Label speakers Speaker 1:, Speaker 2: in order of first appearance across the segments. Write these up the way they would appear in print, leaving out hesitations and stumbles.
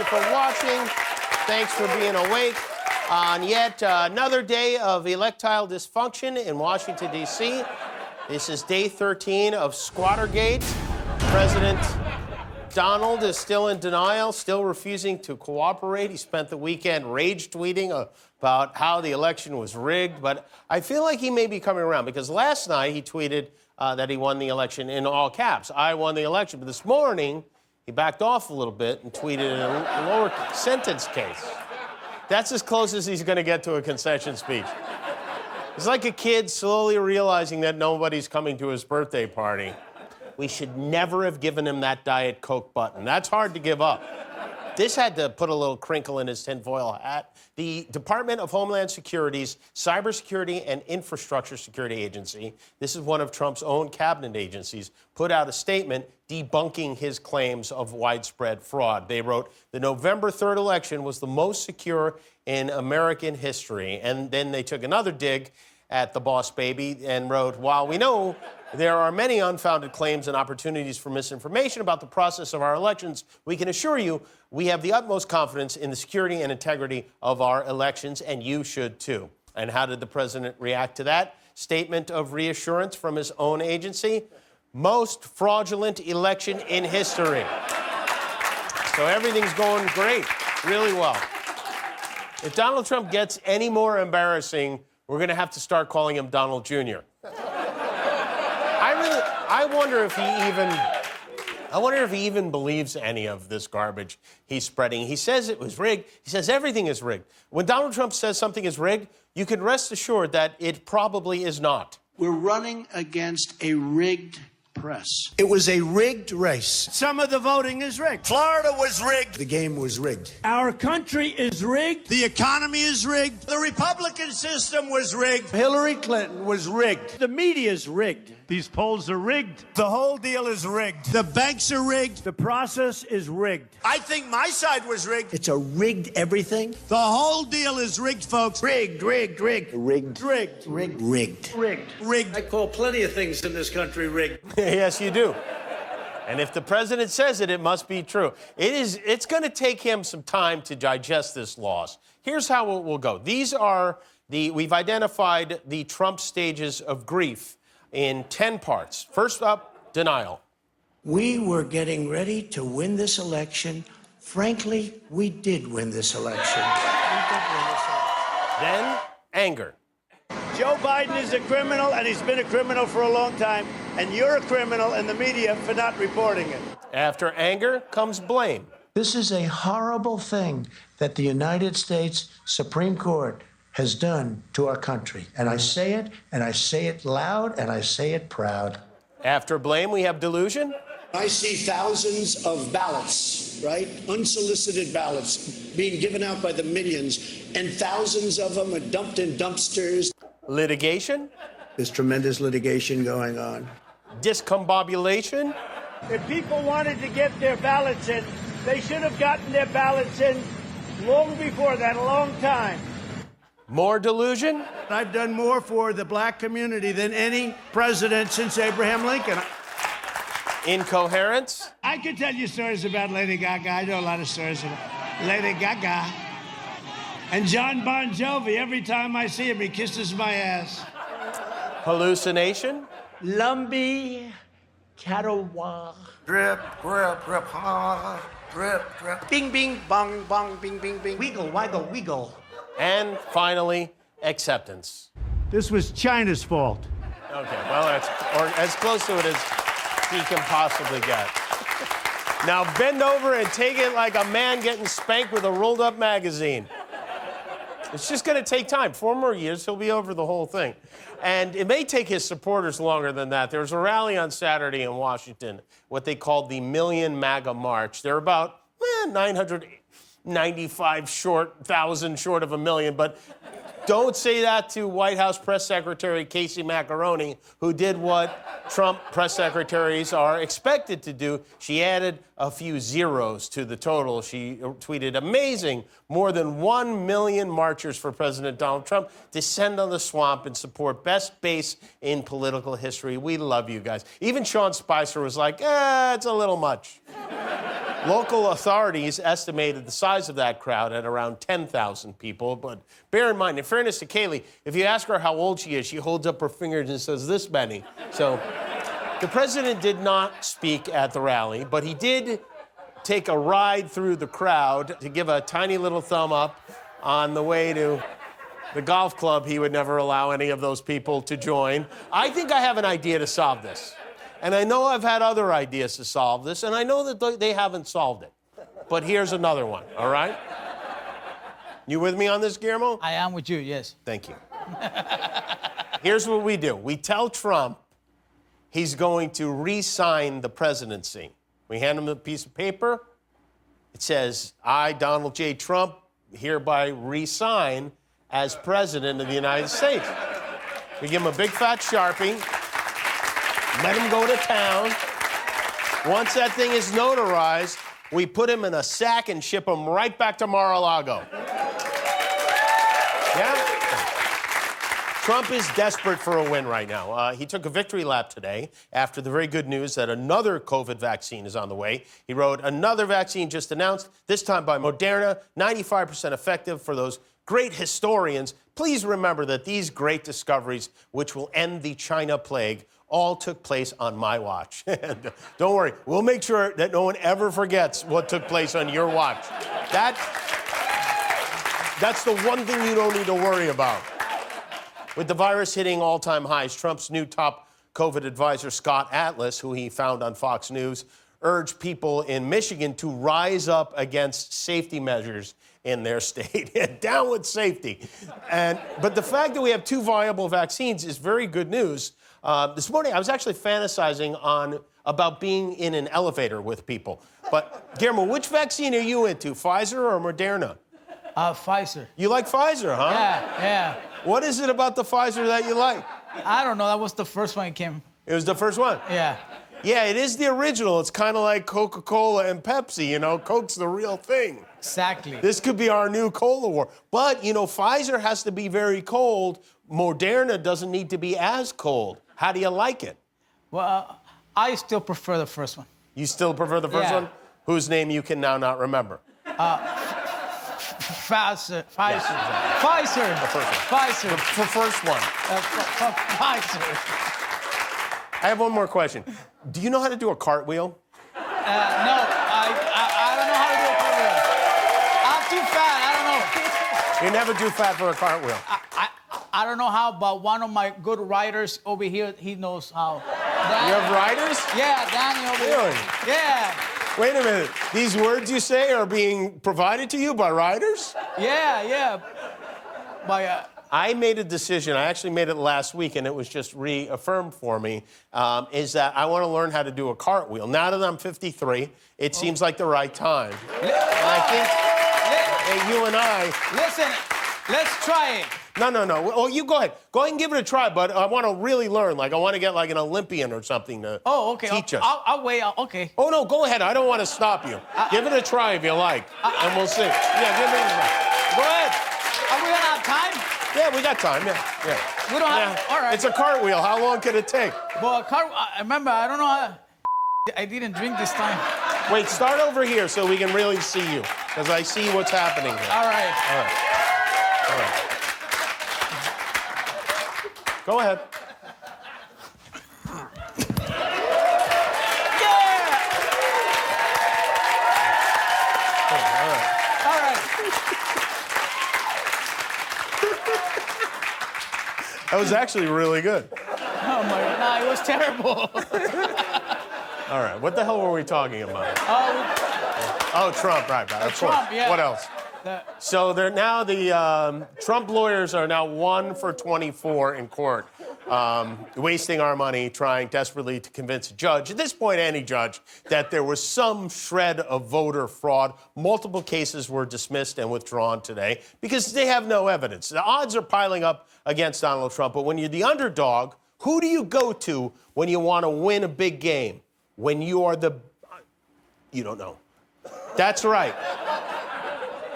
Speaker 1: for watching. Thanks for being awake on yet another day of electile dysfunction in Washington, D.C. This is day 13 of Squattergate. President Donald is still in denial, still refusing to cooperate. He spent the weekend rage tweeting about how the election was rigged, but I feel like he may be coming around because last night he tweeted that he won the election in all caps. I won the election, but this morning he backed off a little bit and tweeted in a lower sentence case. That's as close as he's going to get to a concession speech. It's like a kid slowly realizing that nobody's coming to his birthday party. We should never have given him that Diet Coke button. That's hard to give up. This had to put a little crinkle in his tinfoil hat. The Department of Homeland Security's Cybersecurity and Infrastructure Security Agency, this is one of Trump's own cabinet agencies, put out a statement debunking his claims of widespread fraud. They wrote, the November 3rd election was the most secure in American history. And then they took another dig at the boss baby and wrote, while we know there are many unfounded claims and opportunities for misinformation about the process of our elections, we can assure you we have the utmost confidence in the security and integrity of our elections, and you should too. And how did the president react to that statement of reassurance from his own agency? Most fraudulent election in history. So everything's going great, really well. If Donald Trump gets any more embarrassing, we're going to have to start calling him Donald Jr. I wonder if he even believes any of this garbage he's spreading. He says it was rigged. He says everything is rigged. When Donald Trump says something is rigged, you can rest assured that it probably is not.
Speaker 2: We're running against a rigged press.
Speaker 3: It was a rigged race.
Speaker 4: Some of the voting is rigged.
Speaker 3: Florida was rigged. The game was rigged.
Speaker 4: Our country is rigged.
Speaker 3: The economy is rigged. The Republican system was rigged.
Speaker 4: Hillary Clinton was rigged. The media is rigged.
Speaker 5: These polls are rigged.
Speaker 3: The whole deal is rigged. The banks are rigged.
Speaker 4: The process is rigged.
Speaker 3: I think my side was rigged.
Speaker 2: It's a rigged everything.
Speaker 3: The whole deal is rigged, folks.
Speaker 2: Rigged, rigged, rigged.
Speaker 4: Rigged. Rigged.
Speaker 2: Rigged. Rigged.
Speaker 4: Rigged.
Speaker 3: Rigged.
Speaker 2: I call plenty of things in this country rigged.
Speaker 1: Yes, you do. And if the president says it, it must be true. It's going to take him some time to digest this loss. Here's how it will go. We've identified the Trump stages of grief in 10 parts. First up, denial.
Speaker 2: We were getting ready to win this election. Frankly, we did win this election.
Speaker 1: Then, anger.
Speaker 4: Joe Biden is a criminal, and he's been a criminal for a long time, and you're a criminal in the media for not reporting it.
Speaker 1: After anger comes blame.
Speaker 2: This is a horrible thing that the United States Supreme Court has done to our country. And I say it loud, and I say it proud.
Speaker 1: After blame, we have delusion.
Speaker 6: I see thousands of ballots, right? Unsolicited ballots being given out by the millions, and thousands of them are dumped in dumpsters.
Speaker 1: Litigation.
Speaker 2: There's tremendous litigation going on.
Speaker 1: Discombobulation.
Speaker 4: If people wanted to get their ballots in, they should have gotten their ballots in long before that, a long time.
Speaker 1: More delusion.
Speaker 4: I've done more for the black community than any president since Abraham Lincoln.
Speaker 1: Incoherence.
Speaker 4: I could tell you stories about Lady Gaga. I know a lot of stories about Lady Gaga. And John Bon Jovi, every time I see him, he kisses my ass.
Speaker 1: Hallucination.
Speaker 4: Lumbee, Catawa.
Speaker 3: Drip, drip, drip, ha, drip, drip.
Speaker 2: Bing, bing, bong, bong, bing, bing, bing.
Speaker 4: Wiggle, waggle, wiggle.
Speaker 1: And finally, acceptance.
Speaker 5: This was China's fault.
Speaker 1: Okay, well, that's as close to it as he can possibly get. Now bend over and take it like a man getting spanked with a rolled-up magazine. It's just going to take time. 4 more years, he'll be over the whole thing. And it may take his supporters longer than that. There was a rally on Saturday in Washington, what they called the MAGA March. They're about 995,000 short of a million, but don't say that to White House Press Secretary Casey Macaroni, who did what Trump press secretaries are expected to do. She added a few zeros to the total. She tweeted, amazing, more than 1 million marchers for President Donald Trump descend on the swamp and support best base in political history. We love you guys. Even Sean Spicer was like, it's a little much. Local authorities estimated the size of that crowd at around 10,000 people. But bear in mind, in fairness to Kaylee, if you ask her how old she is, she holds up her fingers and says this many. So the president did not speak at the rally, but he did take a ride through the crowd to give a tiny little thumb up on the way to the golf club he would never allow any of those people to join. I think I have an idea to solve this. And I know I've had other ideas to solve this, and I know that they haven't solved it. But here's another one, all right? You with me on this, Guillermo?
Speaker 7: I am with you, yes.
Speaker 1: Thank you. Here's what we do. We tell Trump he's going to re-sign the presidency. We hand him a piece of paper. It says, I, Donald J. Trump, hereby re-sign as president of the United States. We give him a big fat Sharpie, let him go to town. Once that thing is notarized, we put him in a sack and ship him right back to Mar-a-Lago. Yeah? Trump is desperate for a win right now. He took a victory lap today after the very good news that another COVID vaccine is on the way. He wrote, another vaccine just announced, this time by Moderna, 95% effective. For those great historians, please remember that these great discoveries, which will end the China plague, all took place on my watch. And don't worry, we'll make sure that no one ever forgets what took place on your watch. That's the one thing you don't need to worry about. With the virus hitting all-time highs, Trump's new top COVID advisor, Scott Atlas, who he found on Fox News, urged people in Michigan to rise up against safety measures in their state. Down with safety. But the fact that we have two viable vaccines is very good news. This morning, I was actually fantasizing about being in an elevator with people. But, Guillermo, which vaccine are you into, Pfizer or Moderna?
Speaker 7: Pfizer.
Speaker 1: You like Pfizer, huh?
Speaker 7: Yeah.
Speaker 1: What is it about the Pfizer that you like?
Speaker 7: I don't know. That was the first one that came.
Speaker 1: It was the first one?
Speaker 7: Yeah.
Speaker 1: Yeah, it is the original. It's kind of like Coca-Cola and Pepsi, you know? Coke's the real thing.
Speaker 7: Exactly.
Speaker 1: This could be our new cola war. But, you know, Pfizer has to be very cold. Moderna doesn't need to be as cold. How do you like it?
Speaker 7: Well, I still prefer the first one.
Speaker 1: You still prefer the first one? Whose name you can now not remember?
Speaker 7: Pfizer.
Speaker 1: Yes, exactly.
Speaker 7: Pfizer.
Speaker 1: The first one.
Speaker 7: Pfizer.
Speaker 1: The first one.
Speaker 7: Pfizer.
Speaker 1: I have one more question. Do you know how to do a cartwheel?
Speaker 7: No, I don't know how to do a cartwheel. I'm too fat. I don't know.
Speaker 1: You never do fat for a cartwheel.
Speaker 7: I don't know how, but one of my good writers over here, he knows how.
Speaker 1: You have writers?
Speaker 7: Yeah, Danny over
Speaker 1: Really?
Speaker 7: here. Yeah.
Speaker 1: Wait a minute. These words you say are being provided to you by writers?
Speaker 7: Yeah. By,
Speaker 1: I made a decision. I actually made it last week, and it was just reaffirmed for me, is that I want to learn how to do a cartwheel. Now that I'm 53, it seems like the right time. And I think you and I...
Speaker 7: Listen, let's try it.
Speaker 1: No. Oh, you go ahead. Go ahead and give it a try, but I want to really learn. Like, I want to get like an Olympian or something to teach us.
Speaker 7: I'll wait. Okay.
Speaker 1: Oh, no, go ahead. I don't want to stop you. Give it a try if you like, and we'll see. Yeah, give it a try. Go ahead.
Speaker 7: Are we going to have time?
Speaker 1: Yeah, we got time, yeah.
Speaker 7: We don't have... All right.
Speaker 1: It's a cartwheel. How long could it take?
Speaker 7: Well, remember, I don't know how... I didn't drink this time.
Speaker 1: Wait, start over here so we can really see you, because I see what's happening here.
Speaker 7: All right.
Speaker 1: Go ahead.
Speaker 7: All right.
Speaker 1: That was actually really good.
Speaker 7: Oh, my God. No, it was terrible.
Speaker 1: All right, what the hell were we talking about? Oh, Trump, right. Of course.
Speaker 7: Trump, yeah.
Speaker 1: What else? So they're now the Trump lawyers are now 1 for 24 in court, wasting our money trying desperately to convince a judge, at this point any judge, that there was some shred of voter fraud. Multiple cases were dismissed and withdrawn today because they have no evidence. The odds are piling up against Donald Trump, but when you're the underdog, who do you go to when you want to win a big game? When you are you don't know. That's right.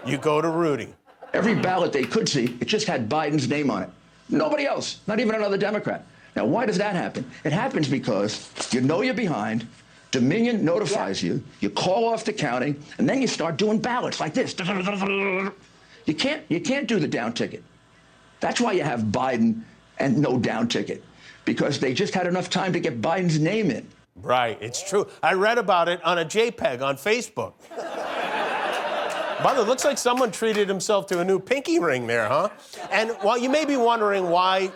Speaker 1: You go to Rudy.
Speaker 8: Every ballot they could see, it just had Biden's name on it. Nobody else, not even another Democrat. Now, why does that happen? It happens because you know you're behind, Dominion notifies you, you call off the counting, and then you start doing ballots like this. You can't do the down ticket. That's why you have Biden and no down ticket, because they just had enough time to get Biden's name in.
Speaker 1: Right, it's true. I read about it on a JPEG on Facebook. By the way, it looks like someone treated himself to a new pinky ring there, huh? And while you may be wondering why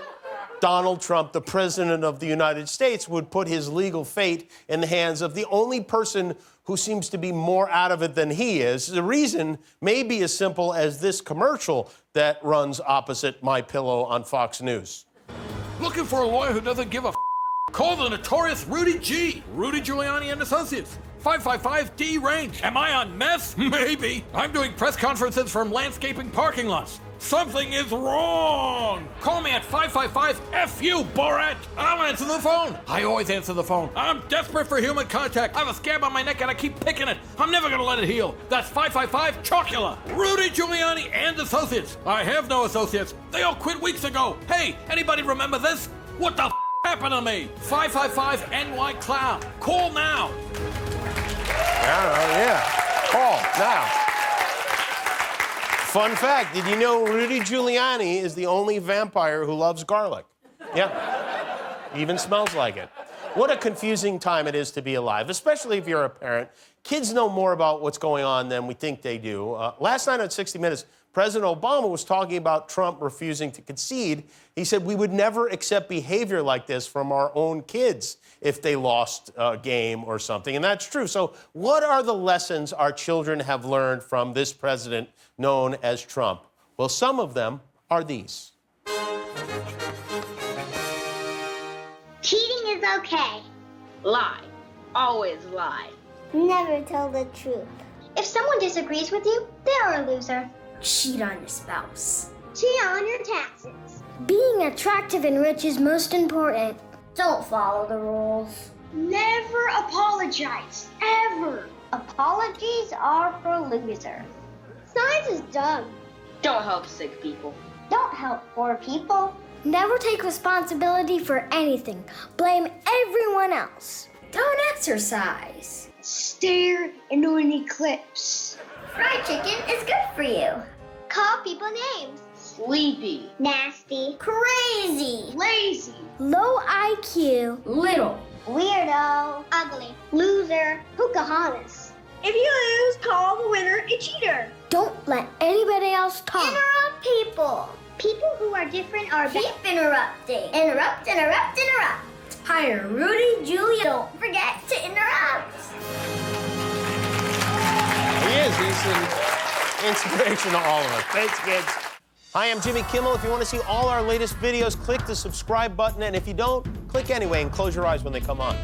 Speaker 1: Donald Trump, the President of the United States, would put his legal fate in the hands of the only person who seems to be more out of it than he is, the reason may be as simple as this commercial that runs opposite my pillow on Fox News.
Speaker 9: Looking for a lawyer who doesn't give a Call the notorious Rudy G. Rudy Giuliani and Associates. 555D range. Am I on meth? Maybe. I'm doing press conferences from landscaping parking lots. Something is wrong. Call me at 555-FU, Borat. I'll answer the phone. I always answer the phone. I'm desperate for human contact. I have a scab on my neck and I keep picking it. I'm never going to let it heal. That's 555-Chocula. Rudy Giuliani and Associates. I have no associates. They all quit weeks ago. Hey, anybody remember this? What the happened to me? 555-NY Clown. Call now.
Speaker 1: Yeah. Call now. Fun fact, did you know Rudy Giuliani is the only vampire who loves garlic? Yeah, even smells like it. What a confusing time it is to be alive, especially if you're a parent. Kids know more about what's going on than we think they do. Last night on 60 Minutes, President Obama was talking about Trump refusing to concede. He said we would never accept behavior like this from our own kids if they lost a game or something, and that's true. So what are the lessons our children have learned from this president known as Trump? Well, some of them are these.
Speaker 10: Cheating is okay.
Speaker 11: Lie. Always lie.
Speaker 10: Never tell the truth. If someone disagrees with you, they're a loser.
Speaker 12: Cheat on your spouse.
Speaker 10: Cheat on your taxes.
Speaker 12: Being attractive and rich is most important. Don't follow the rules.
Speaker 10: Never apologize, ever. Apologies are for losers. Science is dumb.
Speaker 11: Don't help sick people.
Speaker 10: Don't help poor people.
Speaker 12: Never take responsibility for anything. Blame everyone else. Don't exercise.
Speaker 10: Stare into an eclipse.
Speaker 12: Fried chicken is good for you.
Speaker 10: Call people names.
Speaker 11: Sleepy.
Speaker 10: Nasty.
Speaker 12: Crazy.
Speaker 10: Lazy.
Speaker 12: Low IQ.
Speaker 11: Little.
Speaker 10: Weirdo. Ugly. Loser. Pocahontas. If you lose, call the winner a cheater.
Speaker 12: Don't let anybody else talk.
Speaker 10: Interrupt people. People who are different are
Speaker 12: Keep interrupting. Interrupt. Hire Rudy Giuliani. Don't forget to interrupt.
Speaker 1: He is. He's an inspiration to all of us. Thanks, kids. Hi, I'm Jimmy Kimmel. If you want to see all our latest videos, click the subscribe button. And if you don't, click anyway and close your eyes when they come on.